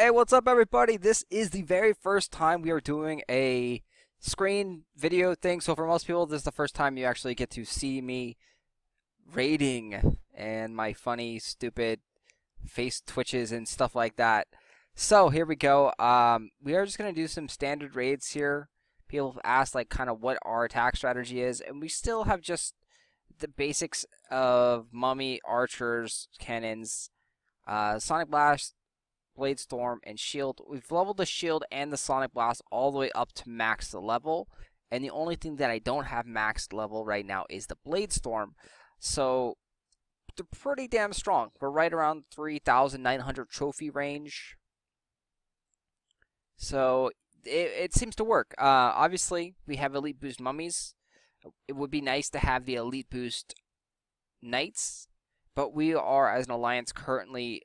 Hey, what's up, everybody? This is the very first time we are doing a screen video thing. So for most people, this is the first time you actually get to see me raiding and my funny, stupid face twitches and stuff like that. So here we go. We are just gonna do some standard raids here. People have asked like kind of what our attack strategy is, and we still have just the basics of mummy, archers, cannons, sonic blast, Bladestorm, and Shield. We've leveled the Shield and the Sonic Blast all the way up to max level. And the only thing that I don't have maxed level right now is the Bladestorm. So they're pretty damn strong. We're right around 3,900 trophy range. So it seems to work. Obviously, we have Elite Boost Mummies. It would be nice to have the Elite Boost Knights. But we are, as an alliance, currently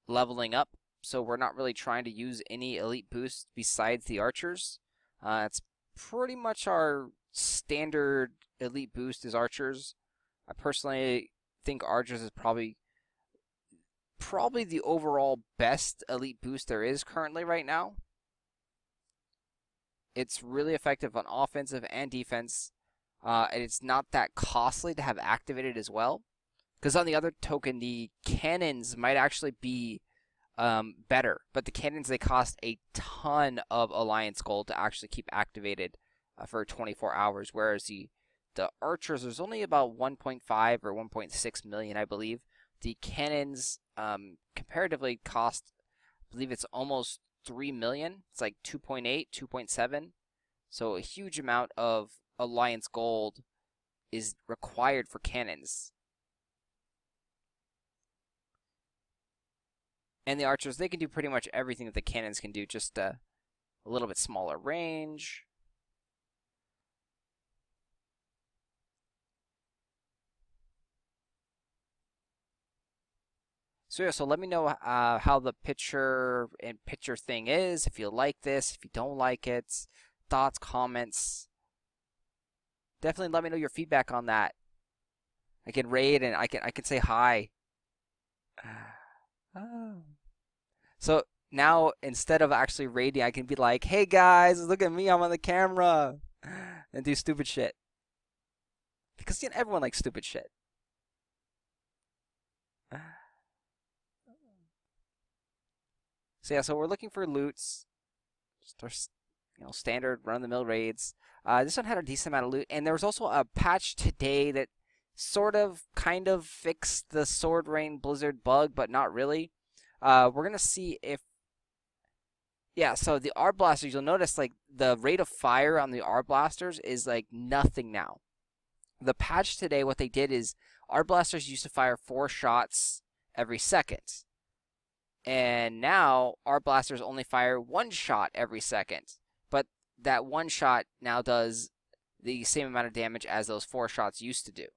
leveling up. So we're not really trying to use any elite boosts besides the archers. It's pretty much our standard elite boost is archers. I personally think archers is probably the overall best elite boost there is currently right now. It's really effective on offensive and defense, and it's not that costly to have activated as well. Because on the other token, the cannons might actually be better, but the cannons, they cost a ton of alliance gold to actually keep activated for 24 hours, whereas the archers, there's only about 1.5 or 1.6 million, I believe. The cannons comparatively cost, I believe it's almost 3 million. It's like 2.8, 2.7. So a huge amount of alliance gold is required for cannons. And the archers, they can do pretty much everything that the cannons can do, just a little bit smaller range. So yeah, so let me know how the picture thing is, if you like this, if you don't like it, thoughts, comments. Definitely let me know your feedback on that. I can raid and I can say hi. Oh. So now, instead of actually raiding, I can be like, hey guys, look at me, I'm on the camera. And do stupid shit. Because you know, everyone likes stupid shit. So yeah, so we're looking for loots. Just our, standard run-of-the-mill raids. This one had a decent amount of loot. And there was also a patch today that sort of, kind of fixed the Swordrain Blizzard bug, but not really. We're going to see if... Yeah, so the Arblasters, you'll notice, like, the rate of fire on the Arblasters is, like, nothing now. The patch today, what they did is, Arblasters used to fire 4 shots every second. And now, Arblasters only fire 1 shot every second. But that 1 shot now does the same amount of damage as those 4 shots used to do.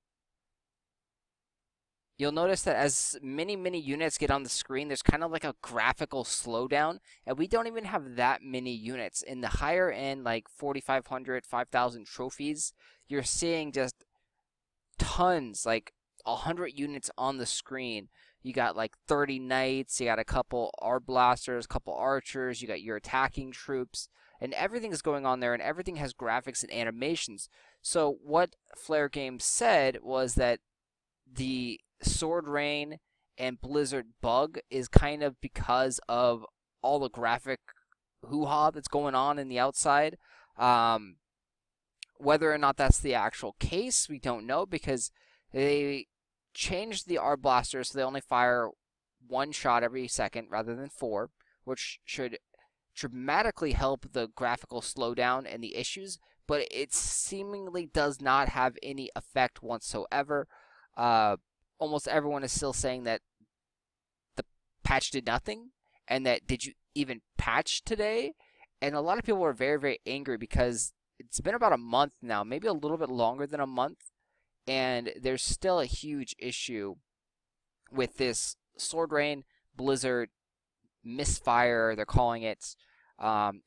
You'll notice that as many units get on the screen, there's kind of like a graphical slowdown, and we don't even have that many units. In the higher end, like 4,500, 5,000 trophies, you're seeing just tons, like 100 units on the screen. You got like 30 knights, you got a couple Arblasters, a couple archers, you got your attacking troops, and everything is going on there, and everything has graphics and animations. So what Flare Games said was that the Swordrain and Blizzard bug is kind of because of all the graphic hoo-ha that's going on in the outside. Whether or not that's the actual case, we don't know, because they changed the Arblaster so they only fire 1 shot every second rather than 4, which should dramatically help the graphical slowdown and the issues, but it seemingly does not have any effect whatsoever. Almost everyone is still saying that the patch did nothing, and that did you even patch today? And a lot of people were very, very angry because it's been about a month now, maybe a little bit longer than a month, and there's still a huge issue with this Swordrain Blizzard misfire, they're calling it.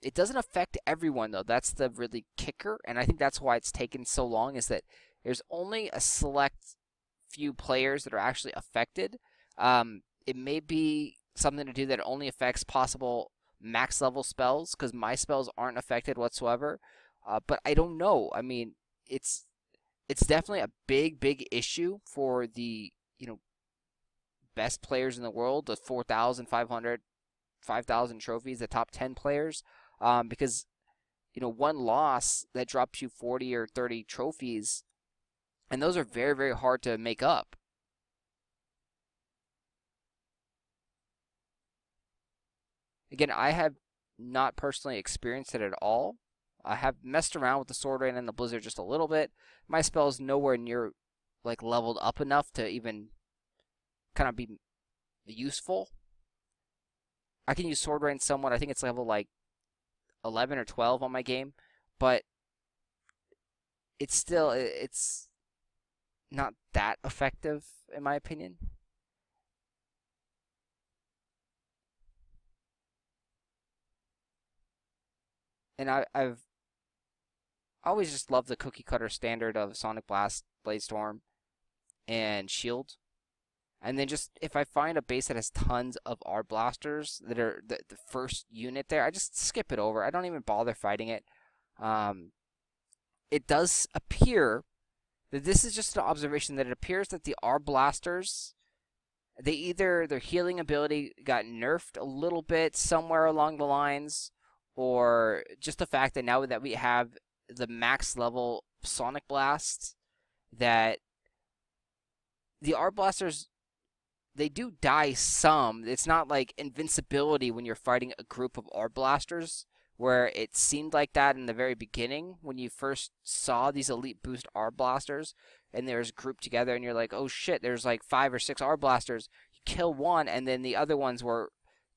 It doesn't affect everyone, though. That's the really kicker, and I think that's why it's taken so long, is that there's only a select few players that are actually affected. It may be something to do that only affects possible max level spells because my spells aren't affected whatsoever. But I don't know. I mean, it's definitely a big issue for the best players in the world, the 4,500, 5,000 trophies, the top 10 players, because one loss that drops you 40 or 30 trophies, and those are very hard to make up. Again, I have not personally experienced it at all. I have messed around with the Swordrain and the Blizzard just a little bit. My spell is nowhere near like leveled up enough to even kind of be useful. I can use Swordrain somewhat. I think it's level like 11 or 12 on my game, but it's not that effective in my opinion. And I've always just loved the cookie cutter standard of Sonic Blast, Bladestorm, and Shield. And then just if I find a base that has tons of Arblasters that are the first unit there, I just skip it over. I don't even bother fighting it. It does appear that this is just an observation that it appears that the Arblasters, their healing ability got nerfed a little bit somewhere along the lines, or just the fact that now that we have the max level Sonic Blast, that the Arblasters, they do die some. It's not like invincibility when you're fighting a group of Arblasters, where it seemed like that in the very beginning when you first saw these Elite Boost Arblasters, and they was grouped together, and you're like, oh shit, there's like 5 or 6 Arblasters. You kill one, and then the other ones were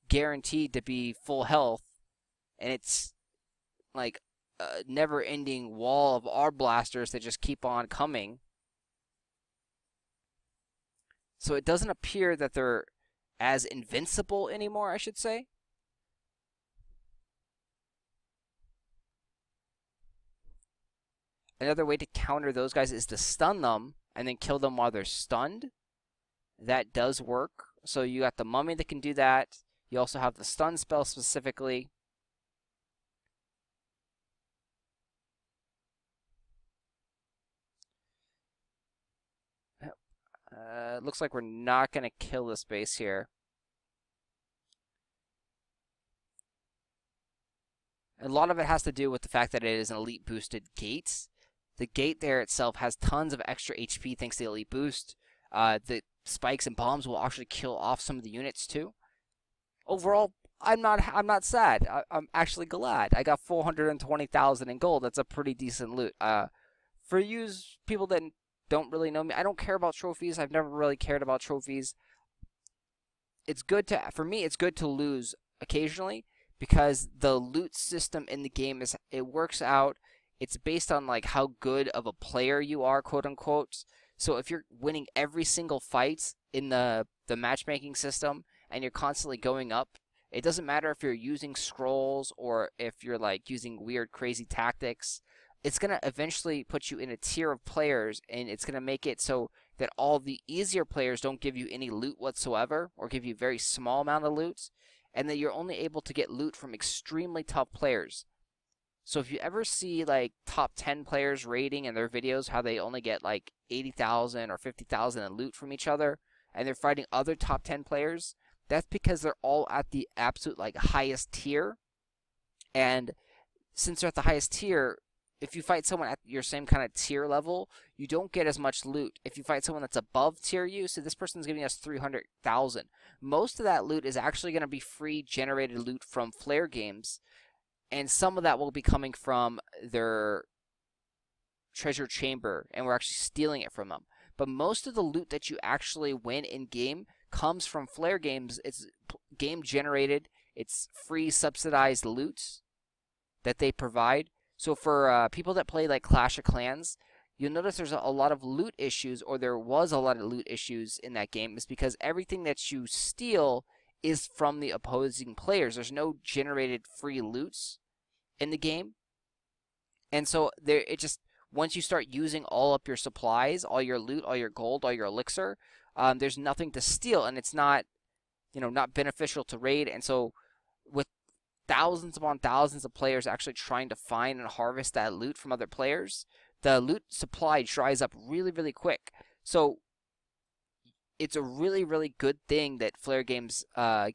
guaranteed to be full health, and it's like a never-ending wall of Arblasters that just keep on coming. So it doesn't appear that they're as invincible anymore, I should say. Another way to counter those guys is to stun them and then kill them while they're stunned. That does work. So you got the Mummy that can do that. You also have the stun spell specifically. Looks like we're not going to kill this base here. A lot of it has to do with the fact that it is an elite boosted gate. The gate there itself has tons of extra HP thanks to the elite boost. The spikes and bombs will actually kill off some of the units too. Overall, I'm not sad. I'm actually glad. I got 420,000 in gold. That's a pretty decent loot. For you people that don't really know me, I don't care about trophies. I've never really cared about trophies. It's good to, for me, it's good to lose occasionally, because the loot system in the game it works out. It's based on like how good of a player you are, quote unquote. So if you're winning every single fight in the matchmaking system and you're constantly going up, it doesn't matter if you're using scrolls or if you're like using weird crazy tactics. It's going to eventually put you in a tier of players, and it's going to make it so that all the easier players don't give you any loot whatsoever, or give you a very small amount of loot, and that you're only able to get loot from extremely tough players. So if you ever see like top 10 players rating in their videos how they only get like 80,000 or 50,000 in loot from each other, and they're fighting other top 10 players, that's because they're all at the absolute like highest tier. And since they're at the highest tier, if you fight someone at your same kind of tier level, you don't get as much loot. If you fight someone that's above tier you, so this person's giving us 300,000. Most of that loot is actually going to be free generated loot from Flare games, and some of that will be coming from their treasure chamber, and we're actually stealing it from them. But most of the loot that you actually win in game comes from Flare games. It's game generated. It's free subsidized loot that they provide. So for people that play like Clash of Clans, you'll notice there's a lot of loot issues, or there was a lot of loot issues in that game. It's because everything that you steal is from the opposing players. There's no generated free loots in the game. And so once you start using all up your supplies, all your loot, all your gold, all your elixir, there's nothing to steal, and it's not, not beneficial to raid. And so with thousands upon thousands of players actually trying to find and harvest that loot from other players, the loot supply dries up really, really quick. So it's a really, really good thing that Flare Games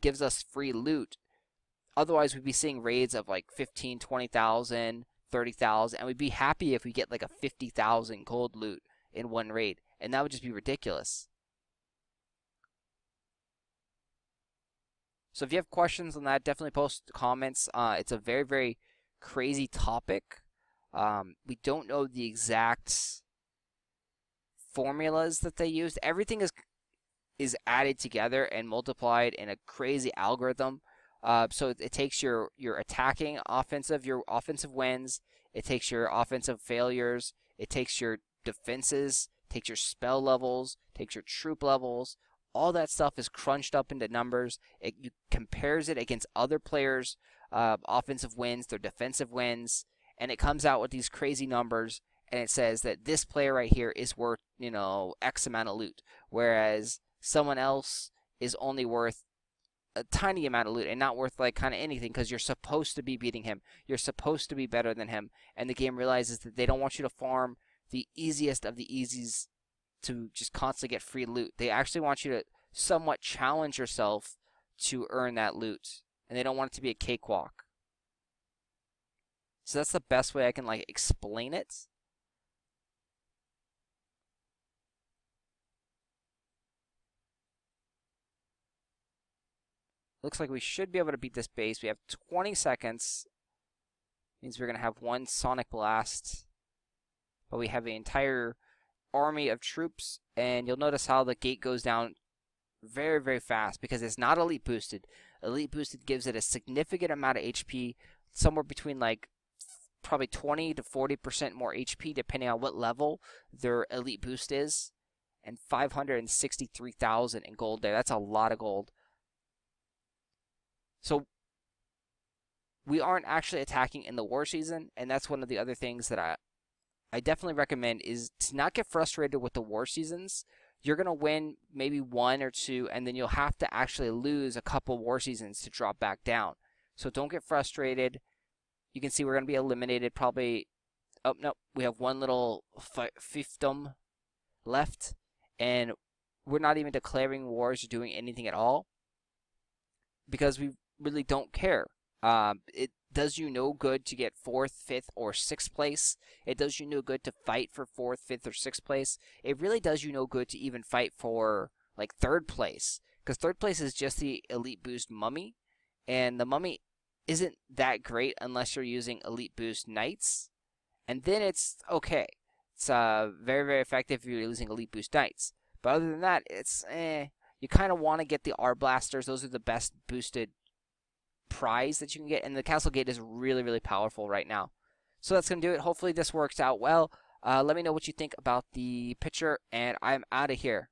gives us free loot. Otherwise, we'd be seeing raids of like 15, 20,000, 30,000, and we'd be happy if we get like a 50,000 gold loot in one raid, and that would just be ridiculous. So if you have questions on that, definitely post comments. It's a very, very crazy topic. We don't know the exact formulas that they used. Everything is added together and multiplied in a crazy algorithm. So it takes your attacking offensive, your offensive wins. It takes your offensive failures. It takes your defenses. Takes your spell levels. Takes your troop levels. All that stuff is crunched up into numbers. It compares it against other players' offensive wins, their defensive wins, and it comes out with these crazy numbers. And it says that this player right here is worth, X amount of loot, whereas someone else is only worth a tiny amount of loot and not worth like kind of anything, because you're supposed to be beating him. You're supposed to be better than him. And the game realizes that they don't want you to farm the easiest of the easies to just constantly get free loot. They actually want you to somewhat challenge yourself to earn that loot. And they don't want it to be a cakewalk. So that's the best way I can like explain it. Looks like we should be able to beat this base. We have 20 seconds. Means we're going to have one Sonic Blast. But we have the entire army of troops. And you'll notice how the gate goes down very, very fast because it's not elite boosted. Elite boosted gives it a significant amount of HP. Somewhere between like probably 20 to 40% more HP depending on what level their elite boost is. And 563,000 in gold there. That's a lot of gold. So we aren't actually attacking in the war season, and that's one of the other things that I definitely recommend is to not get frustrated with the war seasons. You're going to win maybe one or two, and then you'll have to actually lose a couple war seasons to drop back down. So don't get frustrated. You can see we're going to be eliminated probably. Oh, no, we have one little fiefdom left, and we're not even declaring wars or doing anything at all because we really don't care. It does you no good to get 4th, 5th, or 6th place. It does you no good to fight for 4th, 5th, or 6th place. It really does you no good to even fight for like 3rd place, because 3rd place is just the elite boost mummy, and the mummy isn't that great unless you're using elite boost knights, and then it's okay. It's very, very effective if you're using elite boost knights. But other than that, it's You kind of want to get the Arblasters. Those are the best boosted prize that you can get, and the Castle Gate is really, really powerful right now. So that's going to do it. Hopefully this works out well. Let me know what you think about the picture, and I'm out of here.